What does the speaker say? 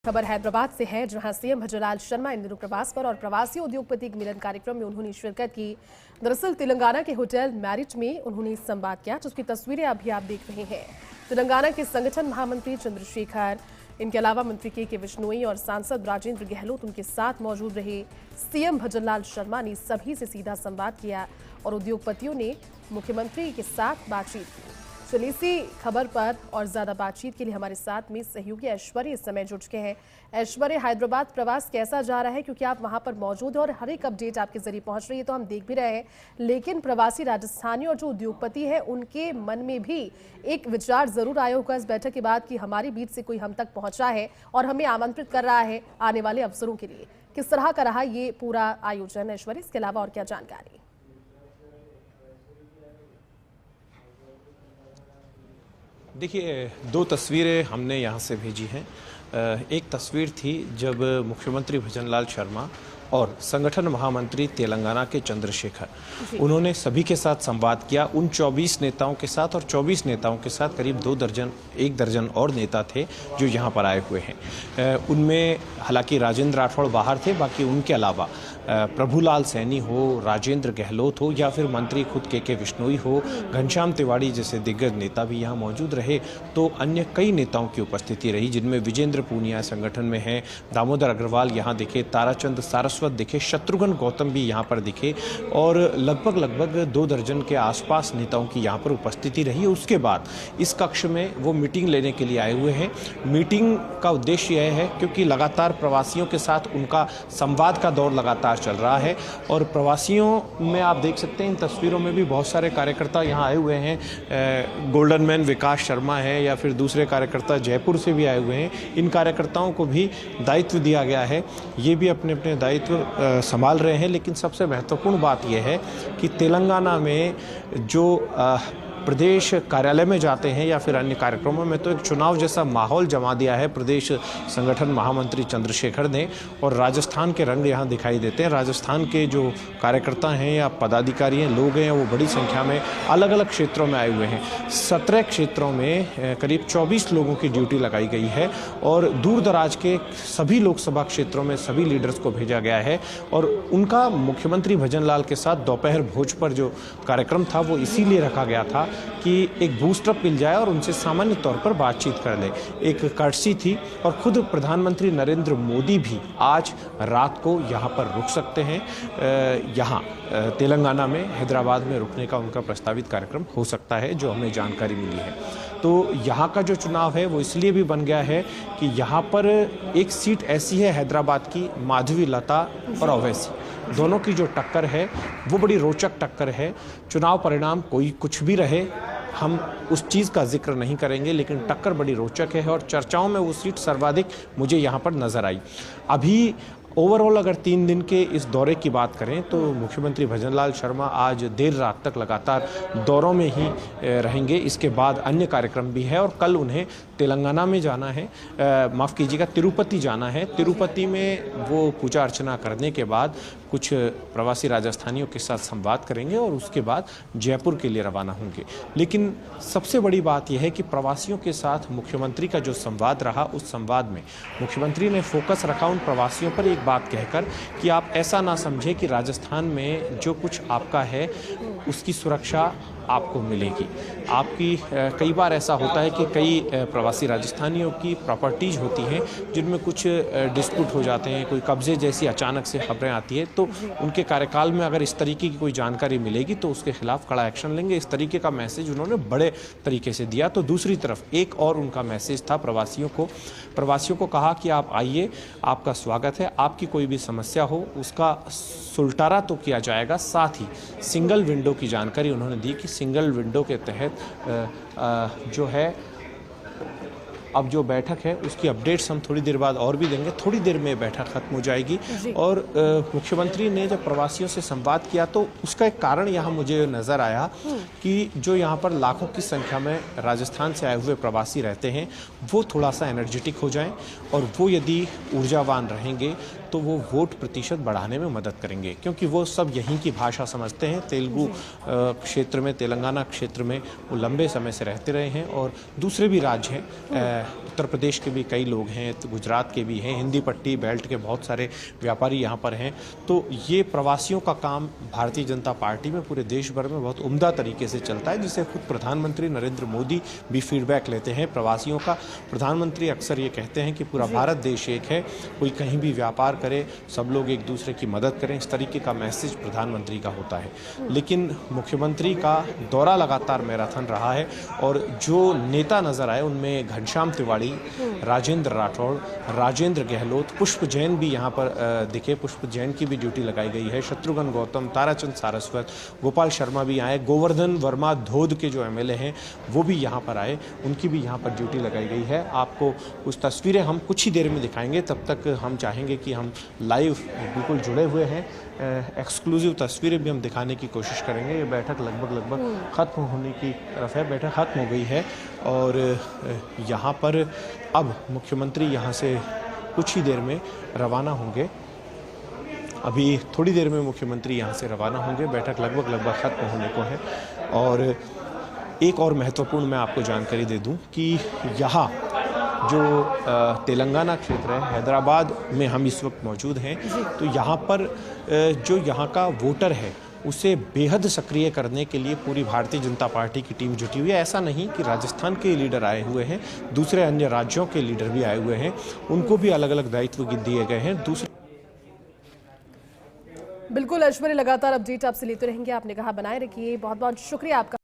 खबर हैदराबाद से है, जहां सीएम भजनलाल शर्मा इन दिनों प्रवास पर और प्रवासी उद्योगपति मिलन कार्यक्रम में उन्होंने शिरकत की। दरअसल तेलंगाना के होटल मैरिट में उन्होंने संवाद किया, जिसकी तस्वीरें अभी आप देख रहे हैं। तेलंगाना के संगठन महामंत्री चंद्रशेखर, इनके अलावा मंत्री के बिश्नोई और सांसद राजेंद्र गहलोत उनके साथ मौजूद रहे। सीएम भजनलाल शर्मा ने सभी से सीधा संवाद किया और उद्योगपतियों ने मुख्यमंत्री के साथ बातचीत की। चलिए इसी खबर पर और ज्यादा बातचीत के लिए हमारे साथ में सहयोगी ऐश्वर्य इस समय जुड़ चुके हैं। ऐश्वर्य, हैदराबाद प्रवास कैसा जा रहा है, क्योंकि आप वहां पर मौजूद हैं और हर एक अपडेट आपके जरिए पहुंच रही है तो हम देख भी रहे हैं, लेकिन प्रवासी राजस्थानी और जो उद्योगपति है उनके मन में भी एक विचार जरूर आया होगा इस बैठक के बाद कि हमारी बीच से कोई हम तक पहुंचा है और हमें आमंत्रित कर रहा है आने वाले अवसरों के लिए। किस तरह का रहा ये पूरा आयोजन ऐश्वर्य, इसके अलावा और क्या जानकारी? देखिए, दो तस्वीरें हमने यहाँ से भेजी हैं। एक तस्वीर थी जब मुख्यमंत्री भजनलाल शर्मा और संगठन महामंत्री तेलंगाना के चंद्रशेखर, उन्होंने सभी के साथ संवाद किया। उन 24 नेताओं के साथ और 24 नेताओं के साथ करीब 1 दर्जन और नेता थे जो यहाँ पर आए हुए हैं। उनमें हालांकि राजेंद्र राठौड़ बाहर थे, बाकी उनके अलावा प्रभुलाल सैनी हो, राजेंद्र गहलोत हो या फिर मंत्री खुद के बिश्नोई हो, घनश्याम तिवाड़ी जैसे दिग्गज नेता भी यहाँ मौजूद रहे। तो अन्य कई नेताओं की उपस्थिति रही, जिनमें विजेंद्र पूनिया संगठन में हैं, दामोदर अग्रवाल यहाँ दिखे, ताराचंद सारस्वत दिखे, शत्रुघ्न गौतम भी यहाँ पर दिखे और लगभग 2 दर्जन के आसपास नेताओं की यहाँ पर उपस्थिति रही। उसके बाद इस कक्ष में वो मीटिंग लेने के लिए आए हुए हैं। मीटिंग का उद्देश्य यह है क्योंकि लगातार प्रवासियों के साथ उनका संवाद का दौर लगातार चल रहा है और प्रवासियों में आप देख सकते हैं इन तस्वीरों में भी बहुत सारे कार्यकर्ता यहाँ आए हुए हैं। गोल्डन मैन विकास शर्मा है या फिर दूसरे कार्यकर्ता जयपुर से भी आए हुए हैं। इन कार्यकर्ताओं को भी दायित्व दिया गया है, ये भी अपने अपने दायित्व संभाल रहे हैं। लेकिन सबसे महत्वपूर्ण बात यह है कि तेलंगाना में जो प्रदेश कार्यालय में जाते हैं या फिर अन्य कार्यक्रमों में तो एक चुनाव जैसा माहौल जमा दिया है प्रदेश संगठन महामंत्री चंद्रशेखर ने, और राजस्थान के रंग यहाँ दिखाई देते हैं। राजस्थान के जो कार्यकर्ता हैं या पदाधिकारी हैं, लोग हैं, वो बड़ी संख्या में अलग अलग क्षेत्रों में आए हुए हैं। 17 क्षेत्रों में करीब 24 लोगों की ड्यूटी लगाई गई है और दूर दराज के सभी लोकसभा क्षेत्रों में सभी लीडर्स को भेजा गया है। और उनका मुख्यमंत्री भजनलाल के साथ दोपहर भोज पर जो कार्यक्रम था वो इसीलिए रखा गया था कि एक बूस्टअप मिल जाए और उनसे सामान्य तौर पर बातचीत कर ले। एक कर्टसी थी और खुद प्रधानमंत्री नरेंद्र मोदी भी आज रात को यहाँ पर रुक सकते हैं। यहाँ तेलंगाना में हैदराबाद में रुकने का उनका प्रस्तावित कार्यक्रम हो सकता है, जो हमें जानकारी मिली है। तो यहाँ का जो चुनाव है वो इसलिए भी बन गया है कि यहाँ पर एक सीट ऐसी है हैदराबाद की, माधवी लता और ओवैसी, दोनों की जो टक्कर है वो बड़ी रोचक टक्कर है। चुनाव परिणाम कोई कुछ भी रहे, हम उस चीज़ का जिक्र नहीं करेंगे, लेकिन टक्कर बड़ी रोचक है और चर्चाओं में वो सीट सर्वाधिक मुझे यहाँ पर नज़र आई। अभी ओवरऑल अगर 3 दिन के इस दौरे की बात करें तो मुख्यमंत्री भजनलाल शर्मा आज देर रात तक लगातार दौरों में ही रहेंगे। इसके बाद अन्य कार्यक्रम भी है और कल उन्हें तेलंगाना में जाना है, माफ़ कीजिएगा तिरुपति जाना है। तिरुपति में वो पूजा अर्चना करने के बाद कुछ प्रवासी राजस्थानियों के साथ संवाद करेंगे और उसके बाद जयपुर के लिए रवाना होंगे। लेकिन सबसे बड़ी बात यह है कि प्रवासियों के साथ मुख्यमंत्री का जो संवाद रहा, उस संवाद में मुख्यमंत्री ने फोकस रखा उन प्रवासियों पर एक बात कहकर कि आप ऐसा ना समझें कि राजस्थान में जो कुछ आपका है उसकी सुरक्षा आपको मिलेगी। आपकी कई बार ऐसा होता है कि कई प्रवासी राजस्थानियों की प्रॉपर्टीज होती हैं जिनमें कुछ डिस्प्यूट हो जाते हैं, कोई कब्जे जैसी अचानक से खबरें आती है, तो उनके कार्यकाल में अगर इस तरीके की कोई जानकारी मिलेगी तो उसके खिलाफ कड़ा एक्शन लेंगे। इस तरीके का मैसेज उन्होंने बड़े तरीके से दिया। तो दूसरी तरफ एक और उनका मैसेज था प्रवासियों को कहा कि आप आइए, आपका स्वागत है, आपकी कोई भी समस्या हो उसका सुलटारा तो किया जाएगा। साथ ही सिंगल विंडो की जानकारी उन्होंने दी कि सिंगल विंडो के तहत जो है अब जो बैठक है उसकी अपडेट्स हम थोड़ी देर बाद और भी देंगे। थोड़ी देर में बैठक खत्म हो जाएगी और मुख्यमंत्री ने जब प्रवासियों से संवाद किया तो उसका एक कारण यहाँ मुझे नज़र आया कि जो यहाँ पर लाखों की संख्या में राजस्थान से आए हुए प्रवासी रहते हैं वो थोड़ा सा एनर्जेटिक हो जाएं और वो यदि ऊर्जावान रहेंगे तो वो वोट प्रतिशत बढ़ाने में मदद करेंगे, क्योंकि वो सब यहीं की भाषा समझते हैं। तेलुगु क्षेत्र में, तेलंगाना क्षेत्र में वो लंबे समय से रहते रहे हैं और दूसरे भी राज्य हैं, उत्तर प्रदेश के भी कई लोग हैं, तो गुजरात के भी हैं, हिंदी पट्टी बेल्ट के बहुत सारे व्यापारी यहाँ पर हैं। तो ये प्रवासियों का काम भारतीय जनता पार्टी में पूरे देश भर में बहुत उम्दा तरीके से चलता है, जिसे खुद प्रधानमंत्री नरेंद्र मोदी भी फीडबैक लेते हैं प्रवासियों का। प्रधानमंत्री अक्सर ये कहते हैं कि पूरा भारत देश एक है, कोई कहीं भी व्यापार करे, सब लोग एक दूसरे की मदद करें, इस तरीके का मैसेज प्रधानमंत्री का होता है। लेकिन मुख्यमंत्री का दौरा लगातार मैराथन रहा है और जो नेता नजर आए उनमें घनश्याम तिवाड़ी, राजेंद्र राठौड़, राजेंद्र गहलोत, पुष्प जैन भी यहाँ पर दिखे। पुष्प जैन की भी ड्यूटी लगाई गई है। शत्रुघ्न गौतम, ताराचंद सारस्वत, गोपाल शर्मा भी आए। गोवर्धन वर्मा धोद के जो एमएलए हैं वो भी यहाँ पर आए, उनकी भी यहाँ पर ड्यूटी लगाई गई है। आपको कुछ तस्वीरें हम कुछ ही देर में दिखाएंगे, तब तक हम चाहेंगे कि हम लाइव बिल्कुल जुड़े हुए हैं, एक्सक्लूसिव तस्वीरें भी हम दिखाने की कोशिश करेंगे। ये बैठक लगभग ख़त्म होने की तरफ है, बैठक ख़त्म हो गई है और यहाँ पर अब मुख्यमंत्री यहाँ से कुछ ही देर में रवाना होंगे। अभी थोड़ी देर में मुख्यमंत्री यहाँ से रवाना होंगे, बैठक लगभग ख़त्म होने को है। और एक और महत्वपूर्ण मैं आपको जानकारी दे दूं कि यहाँ जो तेलंगाना क्षेत्र है, हैदराबाद में हम इस वक्त मौजूद हैं, तो यहाँ पर जो यहाँ का वोटर है उसे बेहद सक्रिय करने के लिए पूरी भारतीय जनता पार्टी की टीम जुटी हुई है। ऐसा नहीं कि राजस्थान के लीडर आए हुए हैं, दूसरे अन्य राज्यों के लीडर भी आए हुए हैं, उनको भी अलग अलग दायित्व दिए गए हैं। बिल्कुल ऐश्वर्य, लगातार अपडेट आपसे लेते रहेंगे। आपने कहा बनाए रखिए। बहुत बहुत शुक्रिया आपका।